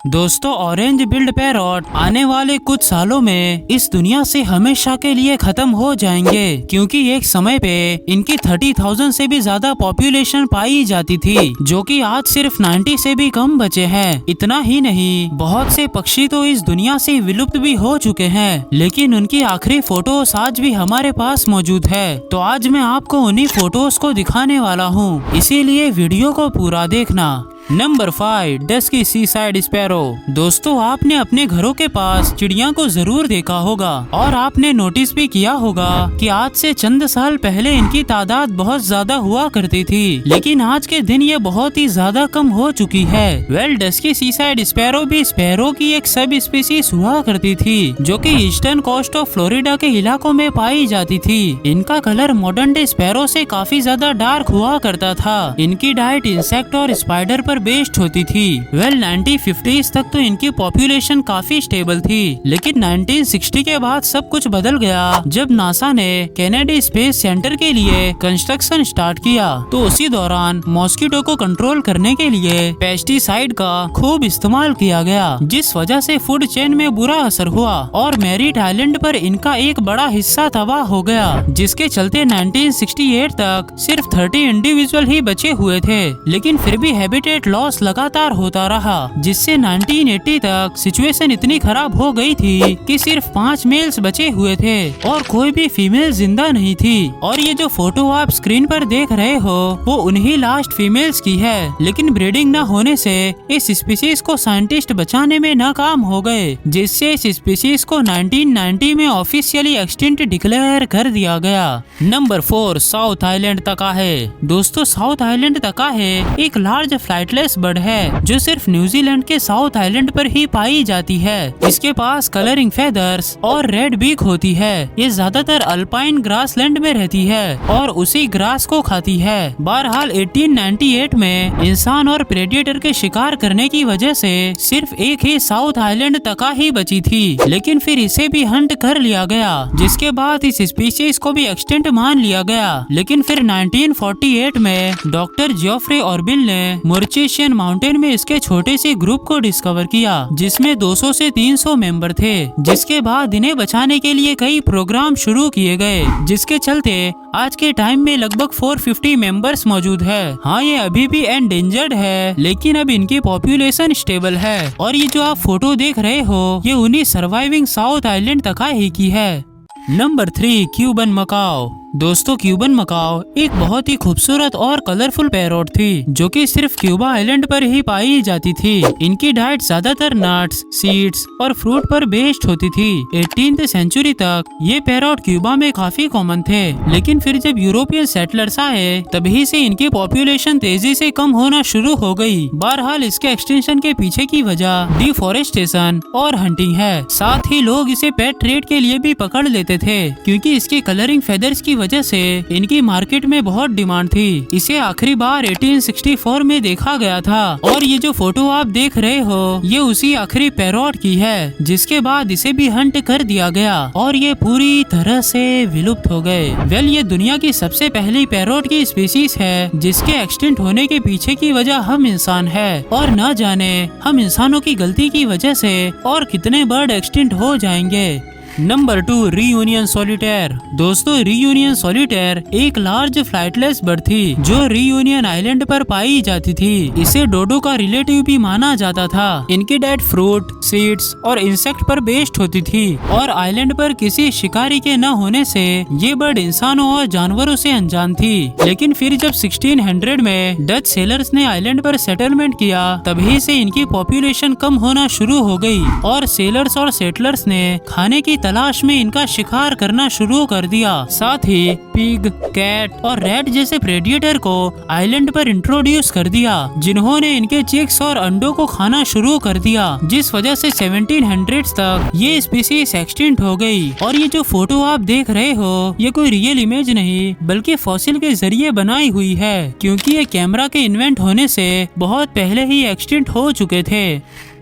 दोस्तों, orange build पैरॉट आने वाले कुछ सालों में इस दुनिया से हमेशा के लिए खत्म हो जाएंगे, क्योंकि एक समय पे इनकी 30,000 से भी ज्यादा पॉपुलेशन पाई जाती थी, जो कि आज सिर्फ 90 से भी कम बचे हैं। इतना ही नहीं, बहुत से पक्षी तो इस दुनिया से विलुप्त भी हो चुके हैं, लेकिन उनकी आखिरी फोटोज आज भी हमारे पास मौजूद है। तो आज मैं आपको उन्हीं फोटोज को दिखाने वाला हूँ, इसीलिए वीडियो को पूरा देखना। Number 5, dusky seaside sparrow. दोस्तों, आपने अपने घरों के पास चिड़िया को जरूर देखा होगा और आपने नोटिस भी किया होगा कि आज से चंद साल पहले इनकी तादाद बहुत ज्यादा हुआ करती थी, लेकिन आज के दिन ये बहुत ही ज्यादा कम हो चुकी है। डस्की सीसाइड स्पैरो भी स्पैरो की एक सब स्पीसीज हुआ करती थी, जो कि ईस्टर्न कोस्ट ऑफ फ्लोरिडा के इलाकों में पाई जाती थी। इनका कलर मॉडर्न डे स्पैरो से काफी ज्यादा डार्क हुआ करता था। इनकी डाइट इंसेक्ट और स्पाइडर पर बेस्ड होती थी। 1950s तक तो इनकी पॉपुलेशन काफी स्टेबल थी, लेकिन 1960 के बाद सब कुछ बदल गया जब नासा ने केनेडी स्पेस सेंटर के लिए कंस्ट्रक्शन स्टार्ट किया। तो उसी दौरान मॉस्किटो को कंट्रोल करने के लिए पेस्टिसाइड का खूब इस्तेमाल किया गया, जिस वजह से फूड चेन में बुरा असर हुआ और मैरिट आइलैंड पर इनका एक बड़ा हिस्सा तबाह हो गया, जिसके चलते 1968 तक सिर्फ 30 इंडिविजुअल ही बचे हुए थे। लेकिन फिर भी हैबिटेट लॉस लगातार होता रहा, जिससे 1980 तक सिचुएशन इतनी खराब हो गई थी कि सिर्फ 5 मेल्स बचे हुए थे और कोई भी फीमेल जिंदा नहीं थी। और ये जो फोटो आप स्क्रीन पर देख रहे हो वो उन्हीं लास्ट फीमेल्स की है, लेकिन ब्रीडिंग न होने से इस स्पीसीज को साइंटिस्ट बचाने में नाकाम हो गए, जिससे इस स्पीसीज को 1990 में ऑफिशियली एक्सटिंक्ट डिक्लेयर कर दिया गया। Number 4, south island takahe. दोस्तों, साउथ आइलैंड तकाहे एक लार्ज फ्लाइटलेस बर्ड है जो सिर्फ न्यूजीलैंड के साउथ आइलैंड पर ही पाई जाती है। इसके पास कलरिंग फेदर्स और रेड बीक होती है। ये ज्यादातर अल्पाइन ग्रासलैंड में रहती है और उसी ग्रास को खाती है। बहरहाल 1898 में इंसान और प्रेडिएटर के शिकार करने की वजह से सिर्फ एक ही साउथ आइलैंड तका ही बची थी, लेकिन फिर इसे भी हंट कर लिया गया, जिसके बाद इस स्पीशीज को भी एक्सटिंक्ट मान लिया गया। लेकिन फिर 1948 में डॉक्टर जोफ्रे ऑर्बिल ने मॉरिशस माउंटेन में इसके छोटे से ग्रुप को डिस्कवर किया, जिसमें 200 से 300 मेंबर थे। जिसके बाद इन्हें बचाने के लिए कई प्रोग्राम शुरू किए गए, जिसके चलते आज के टाइम में लगभग 450 मेंबर्स मौजूद है। हाँ, ये अभी भी एंडेंजर्ड है, लेकिन अब इनकी पॉपुलेशन स्टेबल है। और ये जो आप फोटो देख रहे हो ये उन्हीं सर्वाइविंग साउथ आइलैंड तकाही की है। Number 3, Cuban macaw. दोस्तों, क्यूबन मकाओ एक बहुत ही खूबसूरत और कलरफुल पैरोट थी, जो कि सिर्फ क्यूबा आइलैंड पर ही पाई जाती थी। इनकी डाइट ज्यादातर नट्स, सीड्स और फ्रूट पर बेस्ड होती थी। 18th सेंचुरी तक ये पैरोट क्यूबा में काफी कॉमन थे, लेकिन फिर जब यूरोपियन सेटलर्स आए तभी से इनकी पॉपुलेशन तेजी से कम होना शुरू हो गई। बहरहाल इसके एक्सटेंशन के पीछे की वजह डिफॉरेस्टेशन और हंटिंग है। साथ ही लोग इसे पेट ट्रेड के लिए भी पकड़ लेते थे, क्योंकि इसकी कलरिंग फेदर्स की वजह से इनकी मार्केट में बहुत डिमांड थी। इसे आखिरी बार 1864 में देखा गया था और ये जो फोटो आप देख रहे हो ये उसी आखिरी पैरोट की है, जिसके बाद इसे भी हंट कर दिया गया और ये पूरी तरह से विलुप्त हो गए। ये दुनिया की सबसे पहली पैरोट की स्पीसीज है जिसके एक्सटिंक्ट होने के पीछे की वजह हम इंसान है, और न जाने हम इंसानों की गलती की वजह से और कितने बर्ड एक्सटिंक्ट हो जाएंगे। Number 2, reunion solitaire. दोस्तों, रीयूनियन सॉलिटेयर एक लार्ज फ्लाइटलेस बर्ड थी जो रीयूनियन आइलैंड पर पाई जाती थी। इसे डोडो का रिलेटिव भी माना जाता था। इनकी डाइट फ्रूट, सीड्स और इंसेक्ट पर बेस्ड होती थी और आइलैंड पर किसी शिकारी के न होने से ये बर्ड इंसानों और जानवरों से अनजान थी। लेकिन फिर जब 1600 में डच सेलर्स ने आइलैंड पर सेटलमेंट किया तभी से इनकी पॉपुलेशन कम होना शुरू हो गई और सेलर्स और सेटलर्स ने खाने की तलाश में इनका शिकार करना शुरू कर दिया। साथ ही पिग, कैट और रैट जैसे प्रेडिएटर को आइलैंड पर इंट्रोड्यूस कर दिया, जिन्होंने इनके चिक्स और अंडों को खाना शुरू कर दिया, जिस वजह से 1700s तक ये स्पीसीज एक्सटिंक्ट हो गई। और ये जो फोटो आप देख रहे हो ये कोई रियल इमेज नहीं बल्कि फॉसिल के जरिए बनाई हुई है, क्योंकि ये कैमरा के इन्वेंट होने से बहुत पहले ही एक्सटिंक्ट हो चुके थे।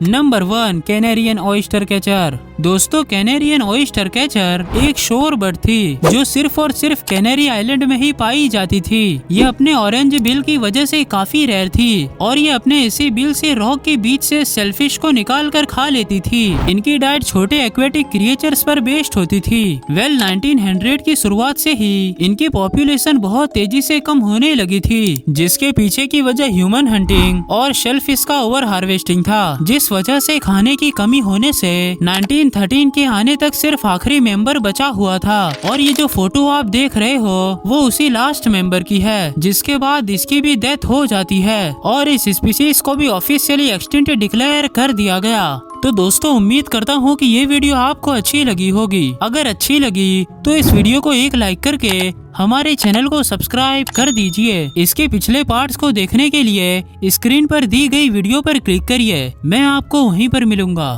Number 1, Canarian oystercatcher. दोस्तों, कैनेरियन ऑयस्टर कैचर एक शोर बर्ड थी जो सिर्फ और सिर्फ कैनेरी आइलैंड में ही पाई जाती थी। ये अपने ऑरेंज बिल की वजह से काफी रेयर थी और ये अपने इसी बिल से रॉक के बीच से सेलफिश को निकाल कर खा लेती थी। इनकी डाइट छोटे एक्वेटिक क्रिएचर्स पर बेस्ड होती थी। 1900 की शुरुआत से ही इनकी पॉपुलेशन बहुत तेजी से कम होने लगी थी, जिसके पीछे की वजह ह्यूमन हंटिंग और शेलफिश का ओवर हार्वेस्टिंग था, जिस वजह से खाने की कमी होने से 1913 के आने तक सिर्फ आखिरी मेंबर बचा हुआ था। और ये जो फोटो आप देख रहे हो वो उसी लास्ट मेंबर की है, जिसके बाद इसकी भी डेथ हो जाती है और इस स्पीशीज को भी ऑफिशियली एक्सटिंक्ट डिक्लेयर कर दिया गया। तो दोस्तों, उम्मीद करता हूँ कि ये वीडियो आपको अच्छी लगी होगी। अगर अच्छी लगी तो इस वीडियो को एक लाइक करके हमारे चैनल को सब्सक्राइब कर दीजिए। इसके पिछले पार्ट्स को देखने के लिए स्क्रीन पर दी गई वीडियो पर क्लिक करिए। मैं आपको वहीं पर मिलूंगा।